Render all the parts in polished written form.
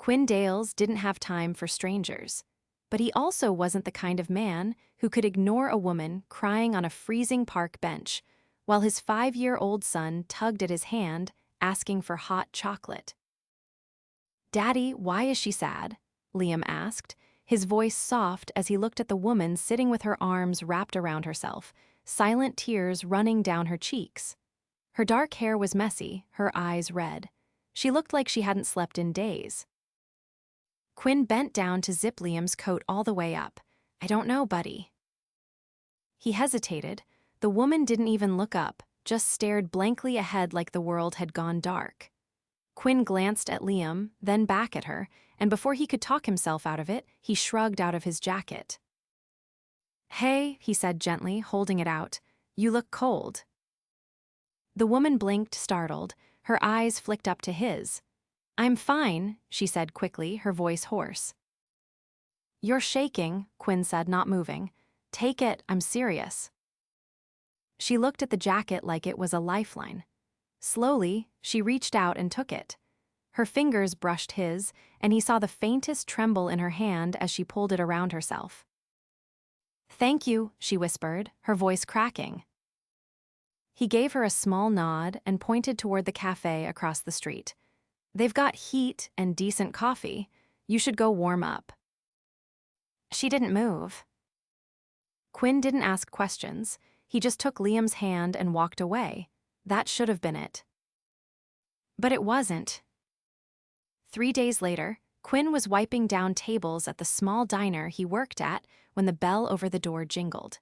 Quinn Dales didn't have time for strangers. But he also wasn't the kind of man who could ignore a woman crying on a freezing park bench while his 5-year-old son tugged at his hand, asking for hot chocolate. "Daddy, why is she sad?" Liam asked, his voice soft as he looked at the woman sitting with her arms wrapped around herself, silent tears running down her cheeks. Her dark hair was messy, her eyes red. She looked like she hadn't slept in days. Quinn bent down to zip Liam's coat all the way up. "I don't know, buddy." He hesitated. The woman didn't even look up, just stared blankly ahead like the world had gone dark. Quinn glanced at Liam, then back at her, and before he could talk himself out of it, he shrugged out of his jacket. "Hey," he said gently, holding it out. "You look cold." The woman blinked, startled. Her eyes flicked up to his. "I'm fine," she said quickly, her voice hoarse. "You're shaking," Quinn said, not moving. "Take it, I'm serious." She looked at the jacket like it was a lifeline. Slowly, she reached out and took it. Her fingers brushed his, and he saw the faintest tremble in her hand as she pulled it around herself. "Thank you," she whispered, her voice cracking. He gave her a small nod and pointed toward the cafe across the street. "They've got heat and decent coffee. You should go warm up." She didn't move. Quinn didn't ask questions. He just took Liam's hand and walked away. That should have been it. But it wasn't. 3 days later, Quinn was wiping down tables at the small diner he worked at when the bell over the door jingled.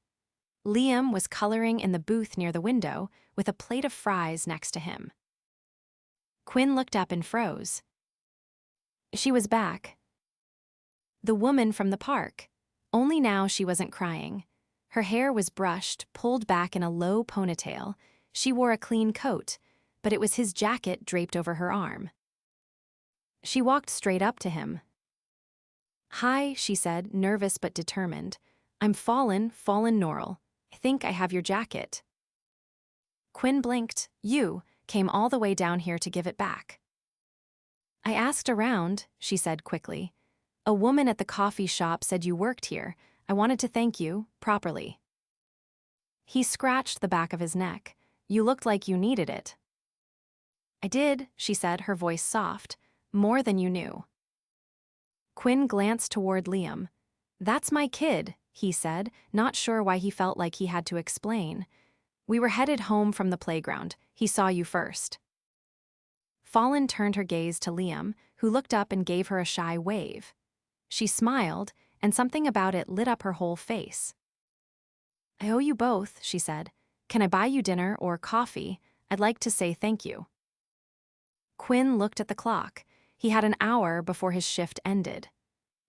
Liam was coloring in the booth near the window with a plate of fries next to him. Quinn looked up and froze. She was back. The woman from the park. Only now she wasn't crying. Her hair was brushed, pulled back in a low ponytail. She wore a clean coat, but it was his jacket draped over her arm. She walked straight up to him. "Hi," she said, nervous but determined. "I'm Fallon Norrell. I think I have your jacket." Quinn blinked. "You came all the way down here to give it back." "I asked around," she said quickly. "A woman at the coffee shop said you worked here. I wanted to thank you, properly." He scratched the back of his neck. "You looked like you needed it." "I did," she said, her voice soft. "More than you knew." Quinn glanced toward Liam. "That's my kid," he said, not sure why he felt like he had to explain. "We were headed home from the playground. He saw you first." Fallon turned her gaze to Liam, who looked up and gave her a shy wave. She smiled, and something about it lit up her whole face. "I owe you both," she said. "Can I buy you dinner or coffee? I'd like to say thank you." Quinn looked at the clock. He had an hour before his shift ended.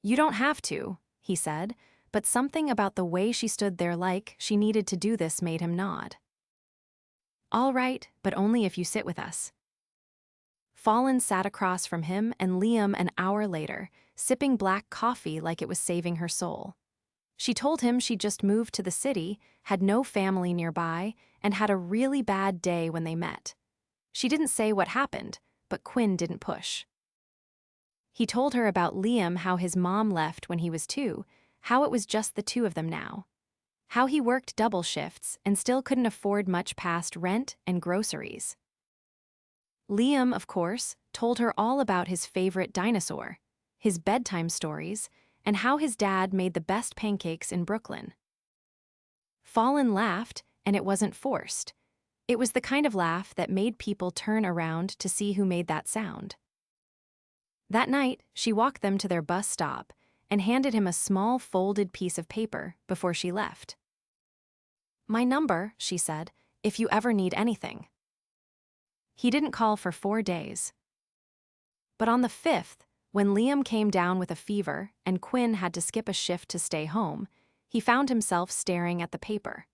"You don't have to," he said, but something about the way she stood there like she needed to do this made him nod. "All right, but only if you sit with us." Fallon sat across from him and Liam an hour later, sipping black coffee like it was saving her soul. She told him she'd just moved to the city, had no family nearby, and had a really bad day when they met. She didn't say what happened, but Quinn didn't push. He told her about Liam, how his mom left when he was 2, how it was just the two of them now. How he worked double shifts and still couldn't afford much past rent and groceries. Liam, of course, told her all about his favorite dinosaur, his bedtime stories, and how his dad made the best pancakes in Brooklyn. Fallon laughed, and it wasn't forced. It was the kind of laugh that made people turn around to see who made that sound. That night, she walked them to their bus stop and handed him a small folded piece of paper before she left. "My number," she said, "if you ever need anything." He didn't call for 4 days. But on the 5th, when Liam came down with a fever and Quinn had to skip a shift to stay home, he found himself staring at the paper.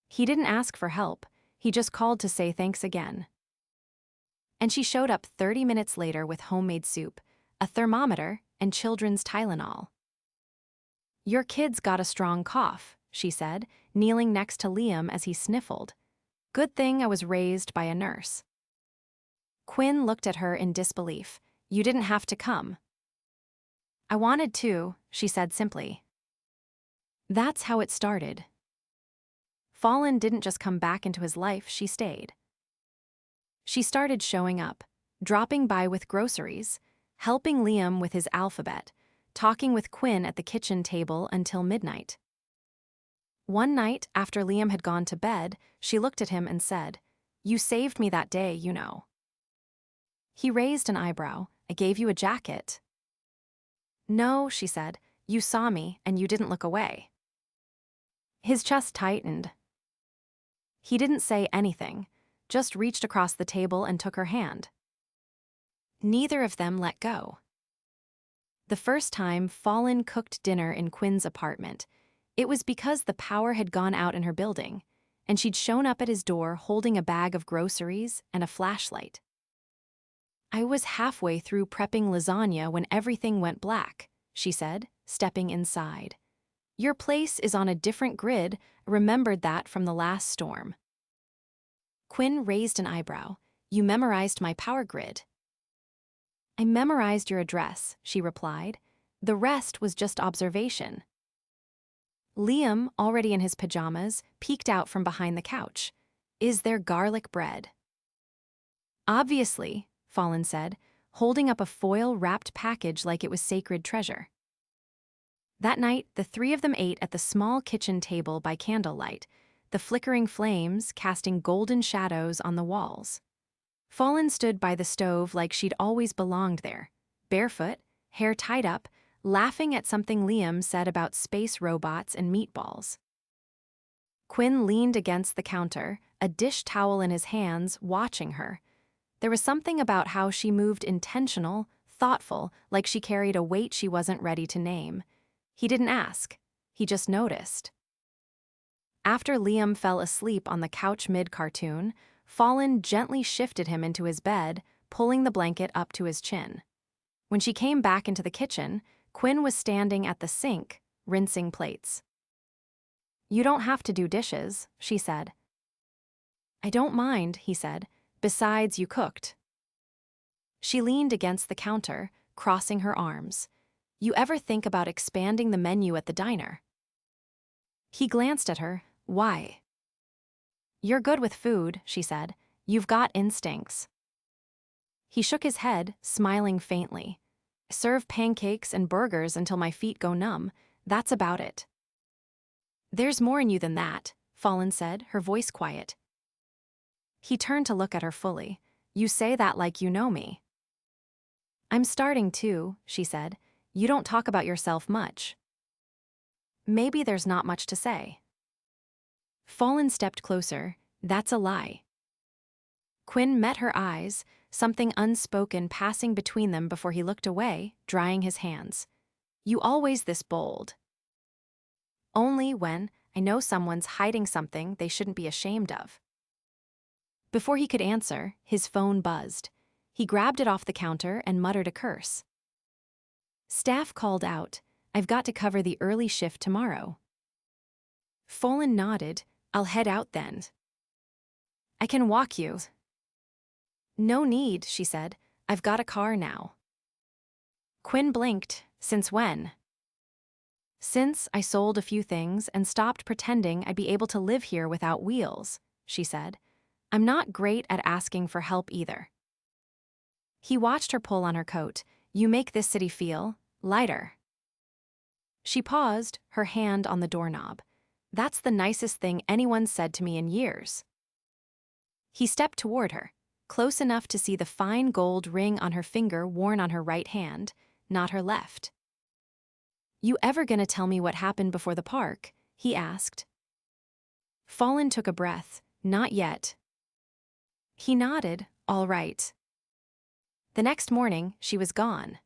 He didn't ask for help, he just called to say thanks again. And she showed up 30 minutes later with homemade soup, a thermometer, and children's Tylenol. "Your kid's got a strong cough," she said, kneeling next to Liam as he sniffled. "Good thing I was raised by a nurse." Quinn looked at her in disbelief. You didn't have to come. I wanted to, she said simply. That's how it started. Fallon didn't just come back into his life, she stayed. She started showing up, dropping by with groceries, helping Liam with his alphabet, talking with Quinn at the kitchen table until midnight. One night, after Liam had gone to bed, she looked at him and said, "You saved me that day, you know." He raised an eyebrow. "I gave you a jacket." "No," she said, "you saw me and you didn't look away." His chest tightened. He didn't say anything, just reached across the table and took her hand. Neither of them let go. The first time Fallon cooked dinner in Quinn's apartment, it was because the power had gone out in her building, and she'd shown up at his door holding a bag of groceries and a flashlight. "I was halfway through prepping lasagna when everything went black," she said, stepping inside. "Your place is on a different grid. I remembered that from the last storm." Quinn raised an eyebrow. "You memorized my power grid." "I memorized your address," she replied. "The rest was just observation." Liam, already in his pajamas, peeked out from behind the couch. "Is there garlic bread?" "Obviously," Fallon said, holding up a foil-wrapped package like it was sacred treasure. That night, the three of them ate at the small kitchen table by candlelight, the flickering flames casting golden shadows on the walls. Fallon stood by the stove like she'd always belonged there, barefoot, hair tied up, laughing at something Liam said about space robots and meatballs. Quinn leaned against the counter, a dish towel in his hands, watching her. There was something about how she moved intentional, thoughtful, like she carried a weight she wasn't ready to name. He didn't ask. He just noticed. After Liam fell asleep on the couch mid-cartoon, Fallon gently shifted him into his bed, pulling the blanket up to his chin. When she came back into the kitchen, Quinn was standing at the sink, rinsing plates. "You don't have to do dishes," she said. "I don't mind," he said. "Besides, you cooked." She leaned against the counter, crossing her arms. "You ever think about expanding the menu at the diner?" He glanced at her. "Why?" "You're good with food," she said. "You've got instincts." He shook his head, smiling faintly. "Serve pancakes and burgers until my feet go numb. That's about it." "There's more in you than that," Fallon said, her voice quiet. He turned to look at her fully. "You say that like you know me." "I'm starting to," she said. "You don't talk about yourself much." "Maybe there's not much to say." Fallon stepped closer. "That's a lie." Quinn met her eyes, something unspoken passing between them before he looked away, drying his hands. "You always this bold." "Only when I know someone's hiding something they shouldn't be ashamed of." Before he could answer, his phone buzzed. He grabbed it off the counter and muttered a curse. Staff called out, "I've got to cover the early shift tomorrow." Fallon nodded. "I'll head out then." "I can walk you." "No need," she said. "I've got a car now." Quinn blinked. "Since when?" "Since I sold a few things and stopped pretending I'd be able to live here without wheels," she said. "I'm not great at asking for help either." He watched her pull on her coat. "You make this city feel lighter." She paused, her hand on the doorknob. "That's the nicest thing anyone's said to me in years." He stepped toward her, close enough to see the fine gold ring on her finger worn on her right hand, not her left. "You ever gonna tell me what happened before the park?" he asked. Fallon took a breath. "Not yet." He nodded. "All right." The next morning, she was gone.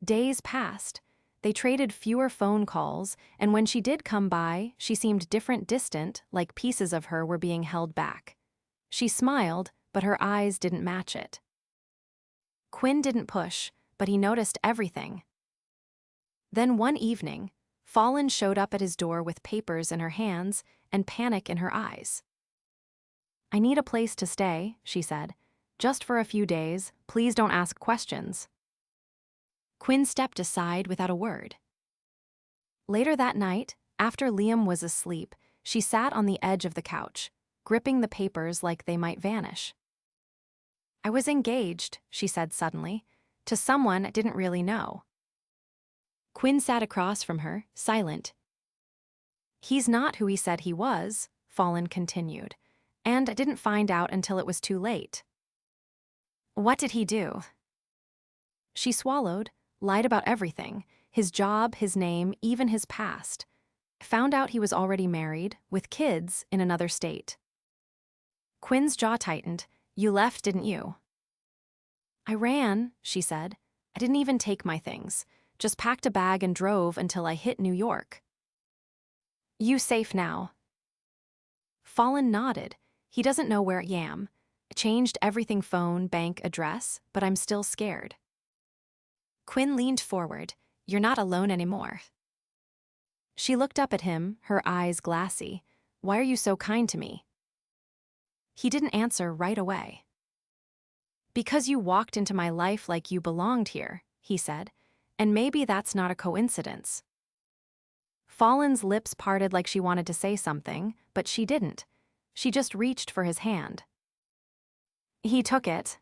Days passed. They traded fewer phone calls, and when she did come by, she seemed distant, like pieces of her were being held back. She smiled, but her eyes didn't match it. Quinn didn't push, but he noticed everything. Then one evening, Fallon showed up at his door with papers in her hands and panic in her eyes. "I need a place to stay," she said. Just for a few days, please don't ask questions. Quinn stepped aside without a word. Later that night, after Liam was asleep, she sat on the edge of the couch, gripping the papers like they might vanish. I was engaged, she said suddenly, to someone I didn't really know. Quinn sat across from her, silent. He's not who he said he was, Fallon continued, and I didn't find out until it was too late. What did he do? She swallowed, lied about everything, his job, his name, even his past. Found out he was already married, with kids, in another state. Quinn's jaw tightened. You left, didn't you? I ran, she said. I didn't even take my things. Just packed a bag and drove until I hit New York. You safe now? Fallon nodded. He doesn't know where I am. I changed everything, phone, bank, address, but I'm still scared. Quinn leaned forward. You're not alone anymore. She looked up at him, her eyes glassy. Why are you so kind to me? He didn't answer right away. Because you walked into my life like you belonged here, he said, and maybe that's not a coincidence. Fallon's lips parted like she wanted to say something, but she didn't. She just reached for his hand. He took it.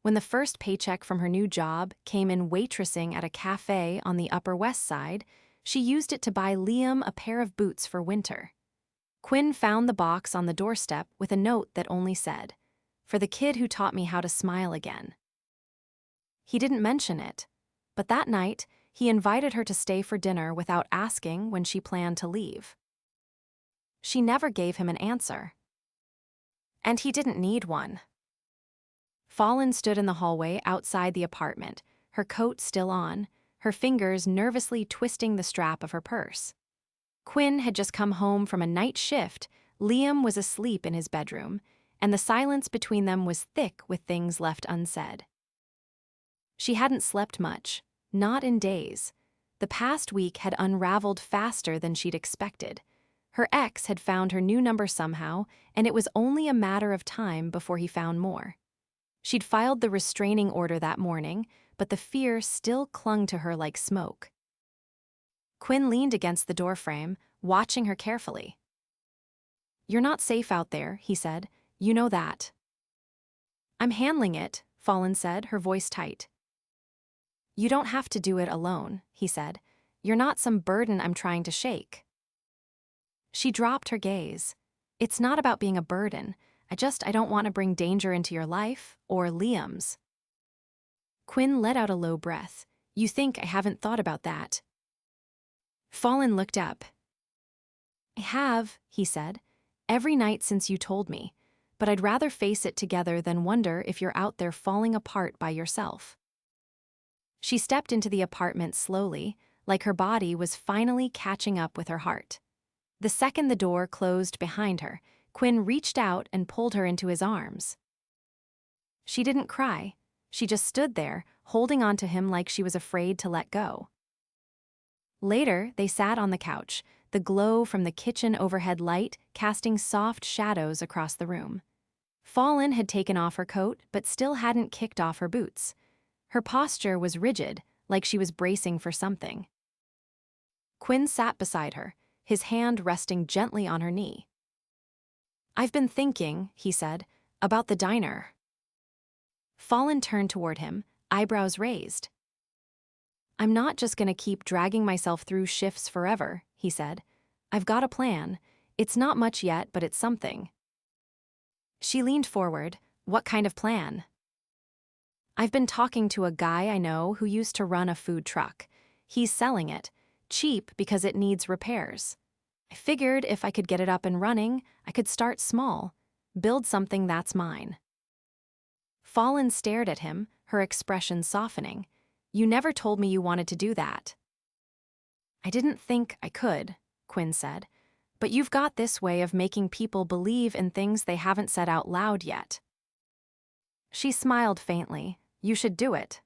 When the first paycheck from her new job came in waitressing at a cafe on the Upper West Side, she used it to buy Liam a pair of boots for winter. Quinn found the box on the doorstep with a note that only said, "For the kid who taught me how to smile again." He didn't mention it, but that night, he invited her to stay for dinner without asking when she planned to leave. She never gave him an answer. And he didn't need one. Fallon stood in the hallway outside the apartment, her coat still on, her fingers nervously twisting the strap of her purse. Quinn had just come home from a night shift, Liam was asleep in his bedroom, and the silence between them was thick with things left unsaid. She hadn't slept much, not in days. The past week had unraveled faster than she'd expected. Her ex had found her new number somehow, and it was only a matter of time before he found more. She'd filed the restraining order that morning, but the fear still clung to her like smoke. Quinn leaned against the doorframe, watching her carefully. You're not safe out there, he said. You know that. I'm handling it, Fallon said, her voice tight. You don't have to do it alone, he said. You're not some burden I'm trying to shake. She dropped her gaze. It's not about being a burden. I don't want to bring danger into your life, or Liam's. Quinn let out a low breath. You think I haven't thought about that? Fallon looked up. I have, he said, every night since you told me, but I'd rather face it together than wonder if you're out there falling apart by yourself. She stepped into the apartment slowly, like her body was finally catching up with her heart. The second the door closed behind her, Quinn reached out and pulled her into his arms. She didn't cry. She just stood there, holding on to him like she was afraid to let go. Later, they sat on the couch, the glow from the kitchen overhead light casting soft shadows across the room. Fallon had taken off her coat, but still hadn't kicked off her boots. Her posture was rigid, like she was bracing for something. Quinn sat beside her, his hand resting gently on her knee. I've been thinking, he said, about the diner. Fallon turned toward him, eyebrows raised. I'm not just going to keep dragging myself through shifts forever, he said. I've got a plan. It's not much yet, but it's something. She leaned forward. What kind of plan? I've been talking to a guy I know who used to run a food truck. He's selling it, cheap because it needs repairs. I figured if I could get it up and running, I could start small, build something that's mine. Fallon stared at him, her expression softening. You never told me you wanted to do that. I didn't think I could, Quinn said, but you've got this way of making people believe in things they haven't said out loud yet. She smiled faintly. You should do it.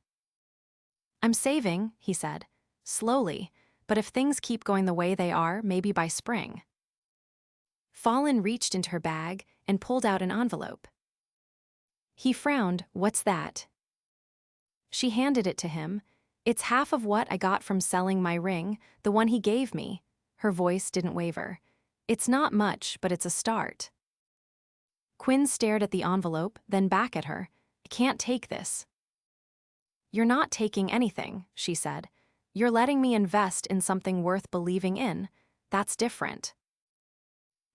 I'm saving, he said, slowly, but if things keep going the way they are, maybe by spring. Fallon reached into her bag and pulled out an envelope. He frowned. What's that? She handed it to him. It's half of what I got from selling my ring, the one he gave me. Her voice didn't waver. It's not much, but it's a start. Quinn stared at the envelope, then back at her. I can't take this. You're not taking anything, she said. You're letting me invest in something worth believing in. That's different.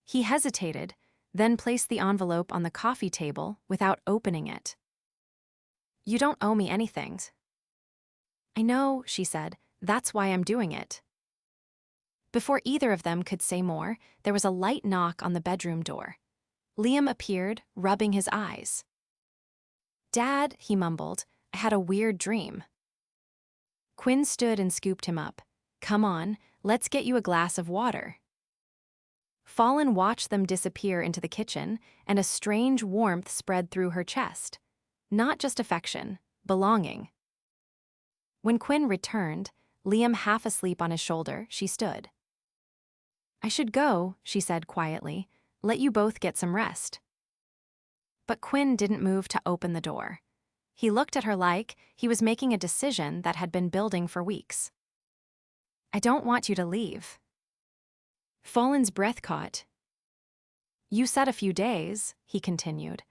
He hesitated, then placed the envelope on the coffee table without opening it. You don't owe me anything. I know, she said. That's why I'm doing it. Before either of them could say more, there was a light knock on the bedroom door. Liam appeared, rubbing his eyes. Dad, he mumbled, I had a weird dream. Quinn stood and scooped him up. Come on, let's get you a glass of water. Fallon watched them disappear into the kitchen, and a strange warmth spread through her chest. Not just affection, belonging. When Quinn returned, Liam half asleep on his shoulder, she stood. I should go, she said quietly, let you both get some rest. But Quinn didn't move to open the door. He looked at her like he was making a decision that had been building for weeks. I don't want you to leave. Fallon's breath caught. You said a few days, he continued.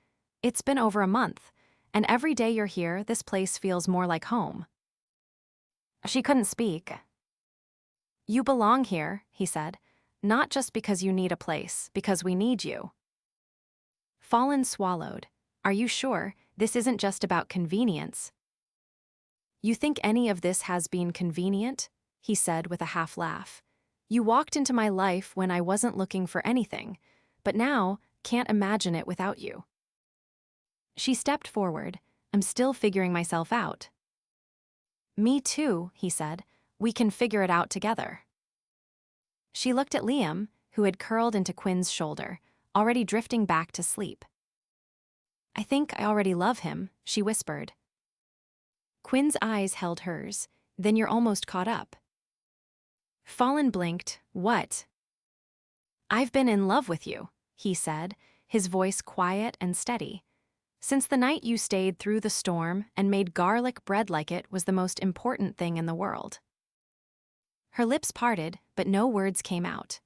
It's been over a month, and every day you're here, this place feels more like home. She couldn't speak. You belong here, he said, not just because you need a place, because we need you. Fallon swallowed. Are you sure this isn't just about convenience? You think any of this has been convenient? He said with a half laugh. You walked into my life when I wasn't looking for anything, but now can't imagine it without you. She stepped forward. I'm still figuring myself out. Me too, he said. We can figure it out together. She looked at Liam, who had curled into Quinn's shoulder, already drifting back to sleep. I think I already love him, she whispered. Quinn's eyes held hers. Then you're almost caught up. Fallon blinked. What? I've been in love with you, he said, his voice quiet and steady. Since the night you stayed through the storm and made garlic bread like it was the most important thing in the world. Her lips parted, but no words came out.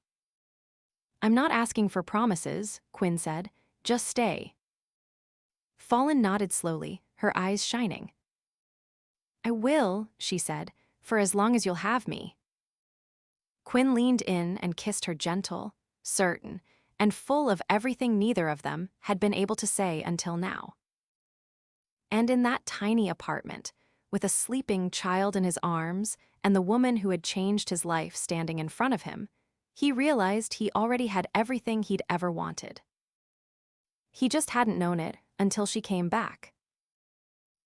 I'm not asking for promises, Quinn said. Just stay. Fallon nodded slowly, her eyes shining. I will, she said, for as long as you'll have me. Quinn leaned in and kissed her gentle, certain, and full of everything neither of them had been able to say until now. And in that tiny apartment, with a sleeping child in his arms and the woman who had changed his life standing in front of him, he realized he already had everything he'd ever wanted. He just hadn't known it until she came back.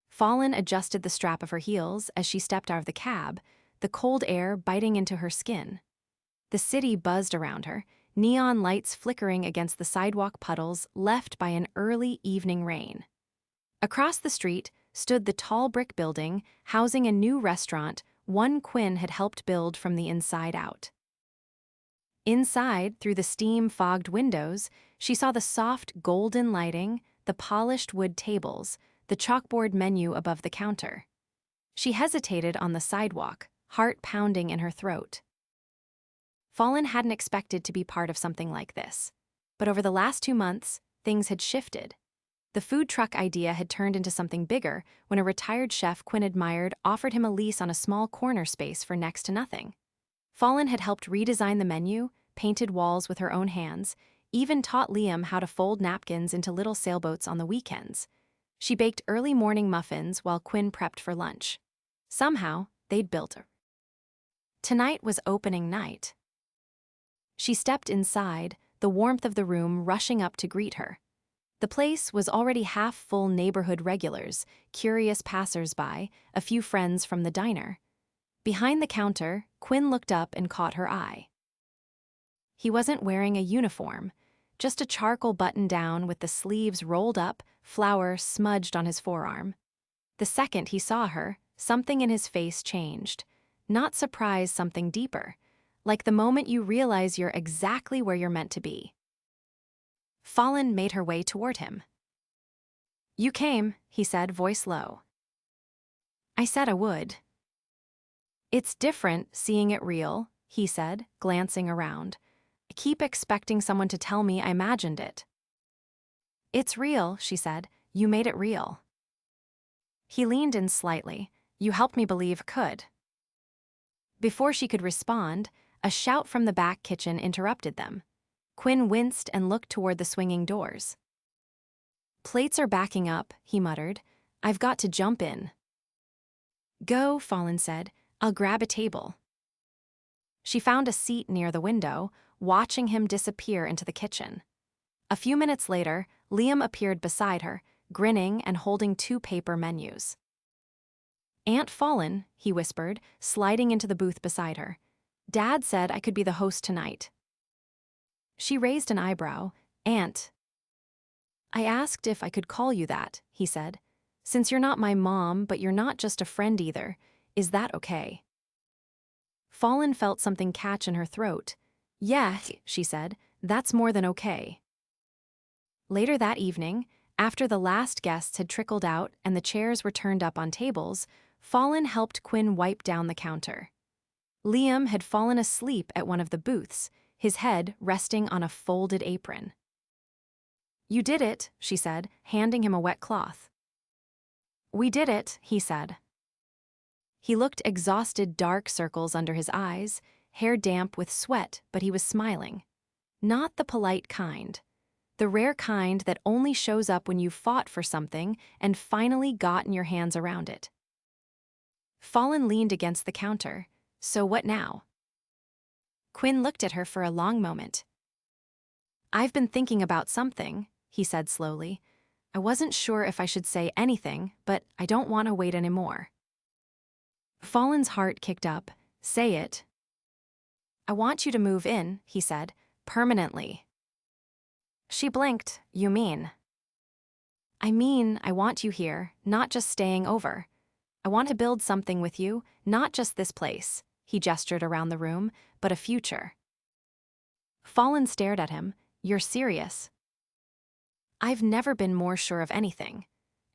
Fallon adjusted the strap of her heels as she stepped out of the cab, the cold air biting into her skin. The city buzzed around her, neon lights flickering against the sidewalk puddles left by an early evening rain. Across the street stood the tall brick building housing a new restaurant one Quinn had helped build from the inside out. Inside, through the steam-fogged windows, she saw the soft golden lighting, the polished wood tables, the chalkboard menu above the counter. She hesitated on the sidewalk, heart pounding in her throat. Fallon hadn't expected to be part of something like this. But over the last 2 months, things had shifted. The food truck idea had turned into something bigger when a retired chef Quinn admired offered him a lease on a small corner space for next to nothing. Fallon had helped redesign the menu, painted walls with her own hands, even taught Liam how to fold napkins into little sailboats on the weekends. She baked early morning muffins while Quinn prepped for lunch. Somehow, they'd built her. Tonight was opening night. She stepped inside, the warmth of the room rushing up to greet her. The place was already half full neighborhood regulars, curious passers-by, a few friends from the diner. Behind the counter, Quinn looked up and caught her eye. He wasn't wearing a uniform, just a charcoal button-down with the sleeves rolled up, flour smudged on his forearm. The second he saw her, something in his face changed. Not surprise, something deeper, like the moment you realize you're exactly where you're meant to be. Fallon made her way toward him. You came, he said, voice low. I said I would. It's different seeing it real, he said, glancing around. I keep expecting someone to tell me I imagined it. It's real, she said. You made it real. He leaned in slightly. You helped me believe it could. Before she could respond, a shout from the back kitchen interrupted them. Quinn winced and looked toward the swinging doors. Plates are backing up, he muttered. I've got to jump in. Go, Fallon said. I'll grab a table. She found a seat near the window, watching him disappear into the kitchen. A few minutes later, Liam appeared beside her, grinning and holding 2 paper menus. Aunt Fallon, he whispered, sliding into the booth beside her. Dad said I could be the host tonight. She raised an eyebrow. Aunt. I asked if I could call you that, he said. Since you're not my mom, but you're not just a friend either, is that okay? Fallon felt something catch in her throat. Yeah, she said, that's more than okay. Later that evening, after the last guests had trickled out and the chairs were turned up on tables, Fallon helped Quinn wipe down the counter. Liam had fallen asleep at one of the booths, his head resting on a folded apron. You did it, she said, handing him a wet cloth. We did it, he said. He looked exhausted, dark circles under his eyes, hair damp with sweat, but he was smiling. Not the polite kind. The rare kind that only shows up when you've fought for something and finally gotten your hands around it. Fallon leaned against the counter. So what now? Quinn looked at her for a long moment. I've been thinking about something, he said slowly. I wasn't sure if I should say anything, but I don't want to wait anymore. Fallon's heart kicked up. Say it. I want you to move in, he said, permanently. She blinked. You mean? I mean, I want you here, not just staying over. I want to build something with you, not just this place, he gestured around the room, but a future. Fallon stared at him. You're serious? I've never been more sure of anything.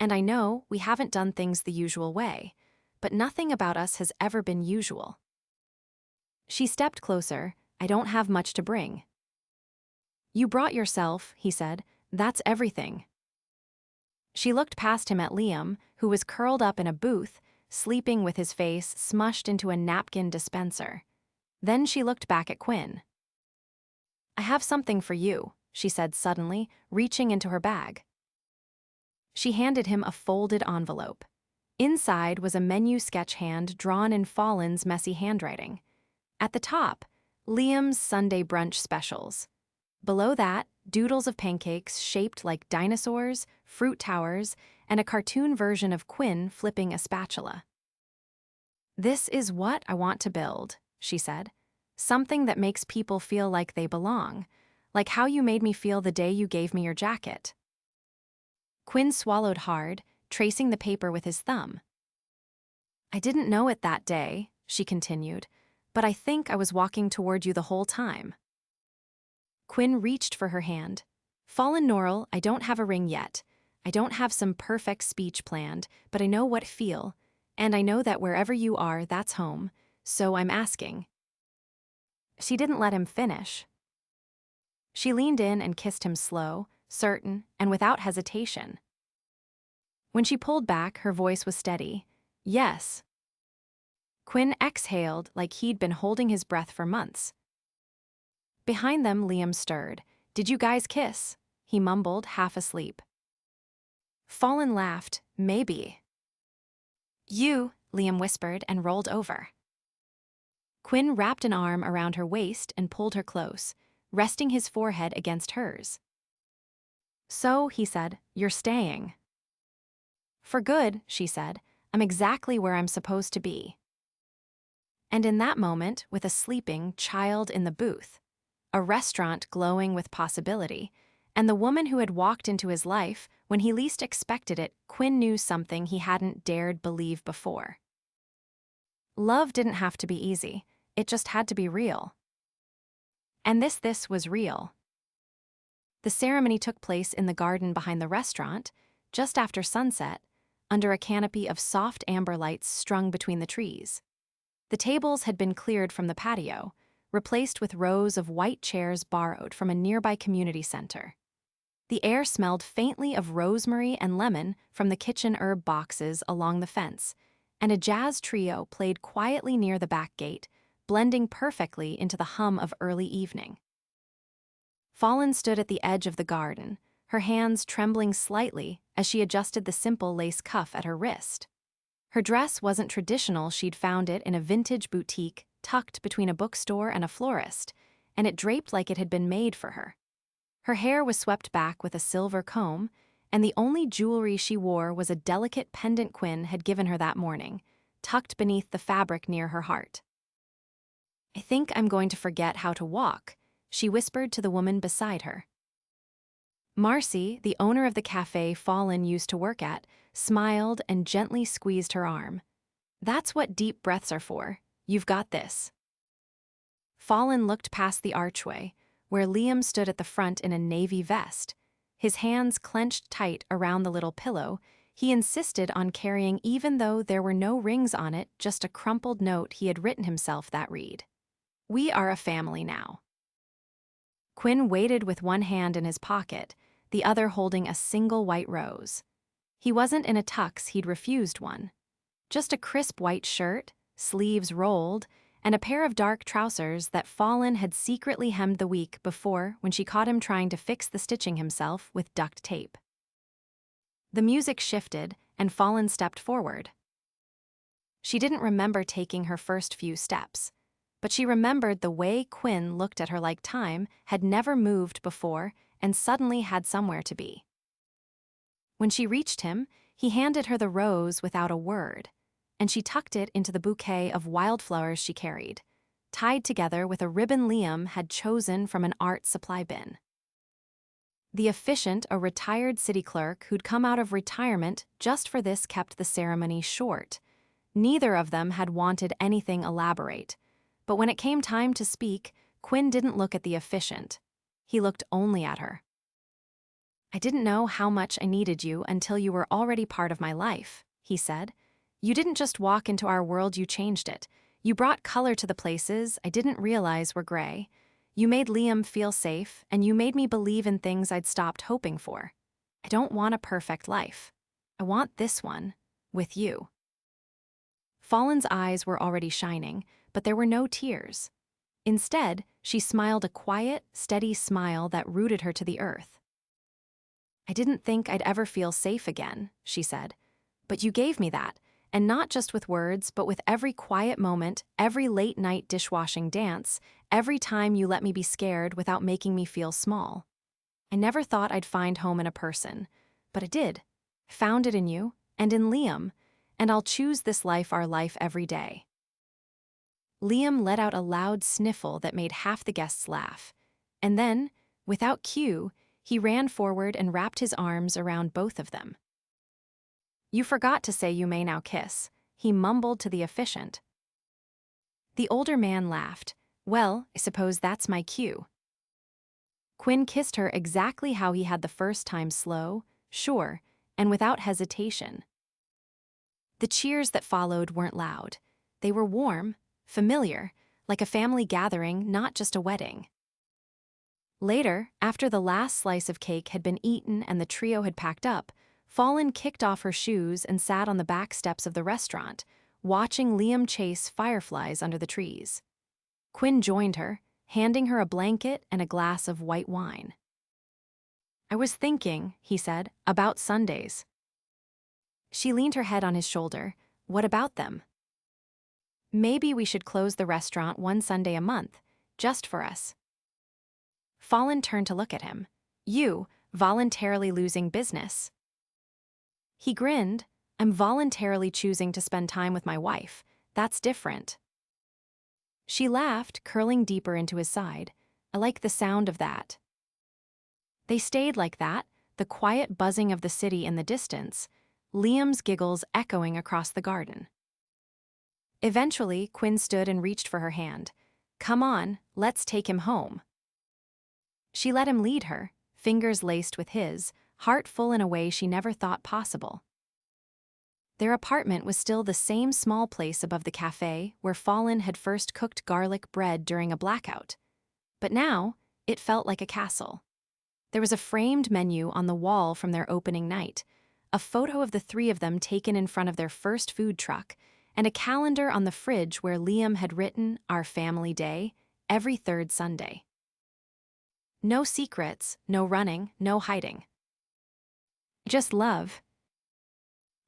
And I know we haven't done things the usual way, but nothing about us has ever been usual. She stepped closer. I don't have much to bring. You brought yourself, he said. That's everything. She looked past him at Liam, who was curled up in a booth, sleeping with his face smushed into a napkin dispenser. Then she looked back at Quinn. I have something for you, she said suddenly, reaching into her bag. She handed him a folded envelope. Inside was a menu sketch hand drawn in Fallon's messy handwriting. At the top, Liam's Sunday brunch specials. Below that, doodles of pancakes shaped like dinosaurs, fruit towers, and a cartoon version of Quinn flipping a spatula. This is what I want to build, she said. Something that makes people feel like they belong, like how you made me feel the day you gave me your jacket. Quinn swallowed hard, tracing the paper with his thumb. I didn't know it that day, she continued, but I think I was walking toward you the whole time. Quinn reached for her hand. Fallon Norrell, I don't have a ring yet. I don't have some perfect speech planned, but I know what feel, and I know that wherever you are, that's home, so I'm asking. She didn't let him finish. She leaned in and kissed him slow, certain, and without hesitation. When she pulled back, her voice was steady. Yes. Quinn exhaled like he'd been holding his breath for months. Behind them, Liam stirred. Did you guys kiss? He mumbled, half asleep. Fallon laughed. Maybe. You, Liam whispered and rolled over. Quinn wrapped an arm around her waist and pulled her close, resting his forehead against hers. So, he said, you're staying. For good, she said. I'm exactly where I'm supposed to be. And in that moment, with a sleeping child in the booth, a restaurant glowing with possibility, and the woman who had walked into his life when he least expected it, Quinn knew something he hadn't dared believe before. Love didn't have to be easy, it just had to be real. And this was real. The ceremony took place in the garden behind the restaurant, just after sunset, under a canopy of soft amber lights strung between the trees. The tables had been cleared from the patio, replaced with rows of white chairs borrowed from a nearby community center. The air smelled faintly of rosemary and lemon from the kitchen herb boxes along the fence, and a jazz trio played quietly near the back gate, blending perfectly into the hum of early evening. Fallon stood at the edge of the garden, her hands trembling slightly as she adjusted the simple lace cuff at her wrist. Her dress wasn't traditional. She'd found it in a vintage boutique tucked between a bookstore and a florist, and it draped like it had been made for her. Her hair was swept back with a silver comb, and the only jewelry she wore was a delicate pendant Quinn had given her that morning, tucked beneath the fabric near her heart. "I think I'm going to forget how to walk," she whispered to the woman beside her. Marcy, the owner of the cafe Fallon used to work at, smiled and gently squeezed her arm. "That's what deep breaths are for. You've got this." Fallon looked past the archway, where Liam stood at the front in a navy vest. His hands clenched tight around the little pillow. He insisted on carrying even though there were no rings on it, just a crumpled note he had written himself that read, "We are a family now." Quinn waited with one hand in his pocket, the other holding a single white rose. He wasn't in a tux, he'd refused one. Just a crisp white shirt, sleeves rolled, and a pair of dark trousers that Fallon had secretly hemmed the week before when she caught him trying to fix the stitching himself with duct tape. The music shifted, and Fallon stepped forward. She didn't remember taking her first few steps, but she remembered the way Quinn looked at her like time had never moved before and suddenly had somewhere to be. When she reached him, he handed her the rose without a word, and she tucked it into the bouquet of wildflowers she carried, tied together with a ribbon Liam had chosen from an art supply bin. The officiant, a retired city clerk who'd come out of retirement just for this, kept the ceremony short. Neither of them had wanted anything elaborate, but when it came time to speak, Quinn didn't look at the officiant. He looked only at her. "I didn't know how much I needed you until you were already part of my life," he said. "You didn't just walk into our world, you changed it. You brought color to the places I didn't realize were gray. You made Liam feel safe, and you made me believe in things I'd stopped hoping for. I don't want a perfect life. I want this one, with you." Fallon's eyes were already shining, but there were no tears. Instead, she smiled a quiet, steady smile that rooted her to the earth. "I didn't think I'd ever feel safe again," she said. "But you gave me that, and not just with words, but with every quiet moment, every late-night dishwashing dance, every time you let me be scared without making me feel small. I never thought I'd find home in a person, but I did. Found it in you, and in Liam, and I'll choose this life, our life, every day." Liam let out a loud sniffle that made half the guests laugh, and then, without cue, he ran forward and wrapped his arms around both of them. "You forgot to say you may now kiss," he mumbled to the officiant. The older man laughed. "Well, I suppose that's my cue." Quinn kissed her exactly how he had the first time, slow, sure, and without hesitation. The cheers that followed weren't loud. They were warm, familiar, like a family gathering, not just a wedding. Later, after the last slice of cake had been eaten and the trio had packed up, Fallon kicked off her shoes and sat on the back steps of the restaurant, watching Liam chase fireflies under the trees. Quinn joined her, handing her a blanket and a glass of white wine. "I was thinking," he said, "about Sundays." She leaned her head on his shoulder. "What about them?" "Maybe we should close the restaurant one Sunday a month, just for us." Fallon turned to look at him. "You, voluntarily losing business?" He grinned. "I'm voluntarily choosing to spend time with my wife. That's different." She laughed, curling deeper into his side. "I like the sound of that." They stayed like that, the quiet buzzing of the city in the distance, Liam's giggles echoing across the garden. Eventually, Quinn stood and reached for her hand. "Come on, let's take him home." She let him lead her, fingers laced with his, heart full in a way she never thought possible. Their apartment was still the same small place above the cafe where Fallon had first cooked garlic bread during a blackout. But now, it felt like a castle. There was a framed menu on the wall from their opening night, a photo of the three of them taken in front of their first food truck, and a calendar on the fridge where Liam had written "Our Family Day" every third Sunday. No secrets, no running, no hiding. Just love.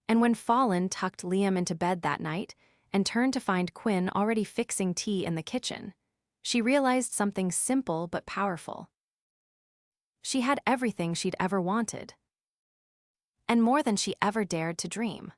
And when Fallon tucked Liam into bed that night and turned to find Quinn already fixing tea in the kitchen, she realized something simple but powerful. She had everything she'd ever wanted. And more than she ever dared to dream.